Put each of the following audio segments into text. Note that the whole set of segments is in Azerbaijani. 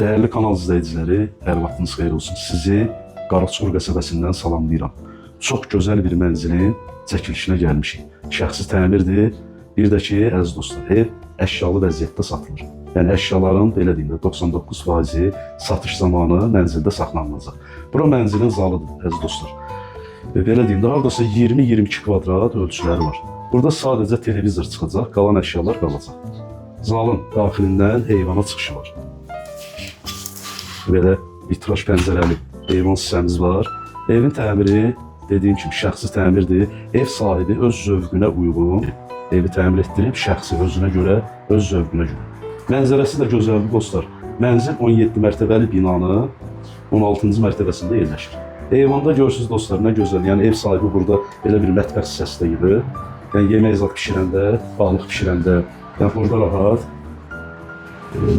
Değerli kanal izləyiciləri, hər vaxtınız xeyir olsun. Sizi Qaraçuxur qəsəbəsindən salamlayıram. Çox gözəl bir mənzilin çəkilişinə gəlmişik. Şəxsi təmirdir. Bir də ki, əziz dostlar, ev əşyalı vəziyyətdə satılır. Yəni əşyaların belə deyim də 99%-i satış zamanı mənzildə saxlanılacaq. Bura mənzilin zalıdır, əziz dostlar. Belə deyim də, hardasa 20-22 kvadrat ölçüləri var. Burada sadəcə televizor çıxacaq, qalan əşyalar qalacaq. Zalın daxilindən heyvana çıxışı var. Belə vitraj pəncərəli heyvan hissəmiz var. Evin təmiri, dediyim kimi, şəxsi təmirdir. Ev sahibi öz zövqünə uyğun evi təmir etdirib, şəxsi özünə görə, öz zövqünə görə. Mənzərəsi də gözəldir dostlar. Mənzil 17 mərtəbəli binanın 16-cı mərtəbəsində yerləşir. Eyvanda görürsünüz dostlar, nə gözəl. Yəni ev sahibi burada belə bir mətbəx hissəsi də yığır. Yəni yemək zat bişirəndə, balıq bişirəndə, yəni burada rahat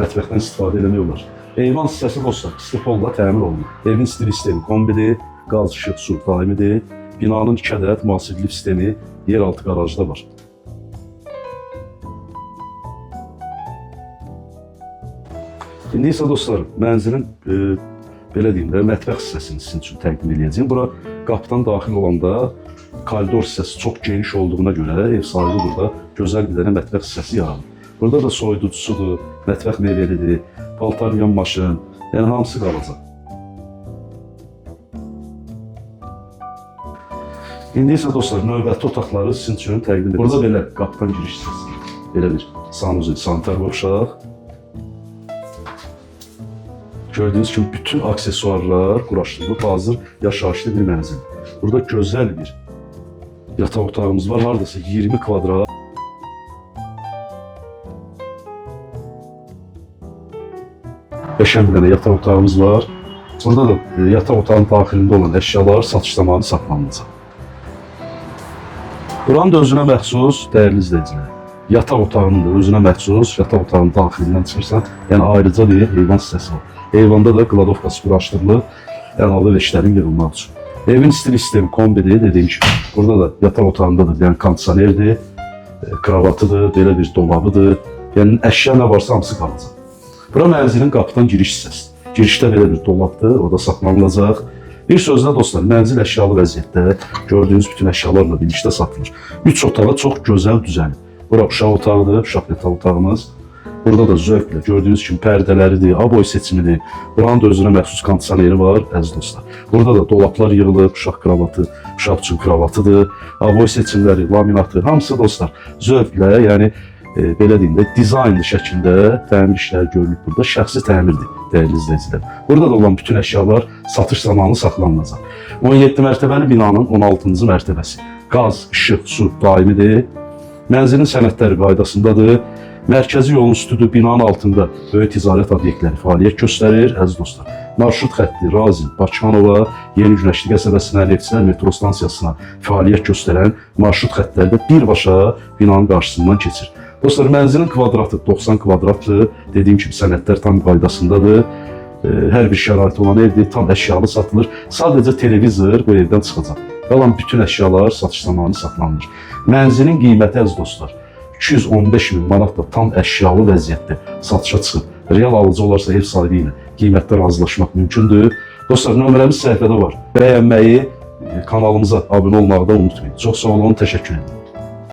mətbəxdən istifadə eləmək olar. Eyvan hissəsi dostlar, istifolla təmir olunur. Evin stil sistemi kombidir, qaz, işıq, su daimidir. Binanın 2 ədəd müasirlik sistemi yeraltı qarajda var. İndi isə dostlar, mənzilin belə deyim də, mətbəx hissəsini sizin üçün təqdim edəcəyim. Bura qapıdan daxil olanda koridor hissəsi çox geniş olduğuna görə ev sahibi burada gözəl bir dənə mətbəx hissəsi yaradır. Burada da soyuducusudur, mətbəx meyvəlidir, paltar yuyan maşın, yəni hamısı qalacaq. İndi isə dostlar, növbəti otaqları sizin üçün təqdim edəcəm. Burada belə qapıdan giriş hissəsi, belə bir sanuzel, sanitar qovşaq. Gördüğünüz kimi bütün aksesuarlar quraşdırılıb, hazır yaşayışlı bir mənzil. Burada gözəl bir yataq otağımız var, hardasa 20 kvadrat. Qəşəng bir dənə yataq otağımız var. Burada da yataq otağının daxilində olan əşyalar satış zamanı saxlanılacaq. Buranın da özünə məxsus, dəyərli izləyicilər, yataq otağının da özünə məxsus, yataq otağının daxilindən çıxırsan, yəni ayrıca bir heyvan hissəsi var. Heyvanda da kladovkası quraşdırılıb, əlavə veşlərin yığılmaq üçün. Evin stil sistemi kombidir, dediyim kimi. Burada da yataq otağındadır, yəni kondisionerdir, kravatıdır, belə bir dolabıdır. Yəni əşya nə varsa hamısı qalacaq. Bura mənzilin qapıdan giriş hissəsidir. Girişdə belə bir dolabdır, o da saxlanılacaq. Bir sözlə dostlar, mənzil əşyalı vəziyyətdə, gördüyünüz bütün əşyalarla birlikdə satılır. 3 otağa çox gözəl düzənir. Bura uşaq otağıdır, uşaq yataq otağımız. Burada da zövqlə gördüyünüz kimi pərdələridir, aboy seçimidir. Buranın da özünə məxsus kondisioneri var, əziz dostlar. Burada da dolaplar yığılıb, uşaq kravatı, uşaq üçün kravatıdır, aboy seçimləri, laminatı, hamısı dostlar zövqlə, yəni belə deyim də, dizaynlı şəkildə təmir işləri görülüb burada. Şəxsi təmirdir, dəyərli izləyicilər. Burada da olan bütün əşyalar satış zamanı saxlanılacaq. 17 mərtəbəli binanın 16-cı mərtəbəsi. Qaz, işıq, su daimidir. Mənzilin sənədləri qaydasındadır. Mərkəzi yolun üstüdür, binanın altında böyük ticarət obyektləri fəaliyyət göstərir, əziz dostlar. Marşrut xətti Razin, Bakıxanova, Yeni Günəşli qəsəbəsinə, Neftçilər metro stansiyasına fəaliyyət göstərən marşrut xəttlərdə birbaşa binanın qarşısından keçir. Dostlar, mənzilin kvadratı 90 kvadratdır, dediyim kimi sənədlər tam qaydasındadır. Hər bir şəraiti olan evdir, tam əşyalı satılır. Sadəcə televizor bu evdən çıxacaq. Qalan bütün əşyalar satış zamanı saxlanılır. Mənzilin qiyməti, əziz dostlar, 215 min manat da tam əşyalı vəziyyətdə satışa çıxıb. Real alıcı olarsa ev sahibi ilə qiymətdə razılaşmaq mümkündür. Dostlar, nömrəmiz səhifədə var. Bəyənməyi, kanalımıza abunə olmağı da unutmayın. Çox sağ olun, təşəkkür ederim.